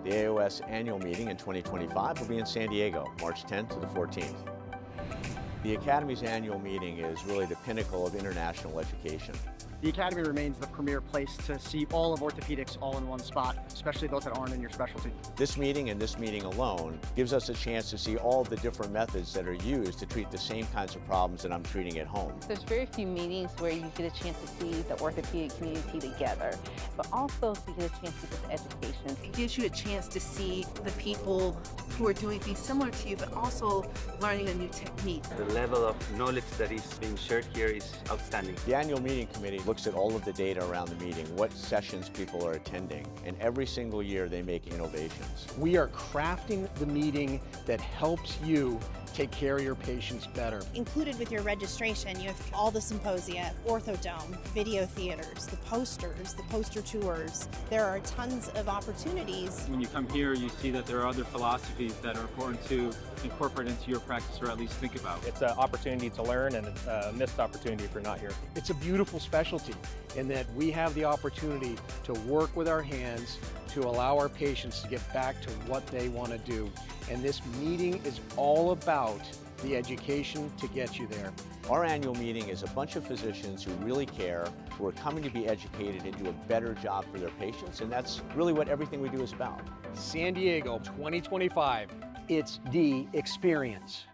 The AAOS annual meeting in 2025 will be in San Diego, March 10th to the 14th. The Academy's annual meeting is really the pinnacle of international education. The Academy remains the premier place to see all of orthopedics all in one spot, especially those that aren't in your specialty. This meeting and this meeting alone gives us a chance to see all the different methods that are used to treat the same kinds of problems that I'm treating at home. There's very few meetings where you get a chance to see the orthopedic community together, but also to get a chance to get the education. It gives you a chance to see the people who are doing things similar to you, but also learning a new technique. The level of knowledge that is being shared here is outstanding. The annual meeting committee looks at all of the data around the meeting, what sessions people are attending, and every single year they make innovations. We are crafting the meeting that helps you take care of your patients better. Included with your registration, you have all the symposia, orthodome, video theaters, the posters, the poster tours. There are tons of opportunities. When you come here, you see that there are other philosophies that are important to incorporate into your practice, or at least think about. It's an opportunity to learn and a missed opportunity if you're not here. It's a beautiful specialty in that we have the opportunity to work with our hands to allow our patients to get back to what they want to do. And this meeting is all about the education to get you there. Our annual meeting is a bunch of physicians who really care, who are coming to be educated and do a better job for their patients, and that's really what everything we do is about. San Diego 2025, it's the experience.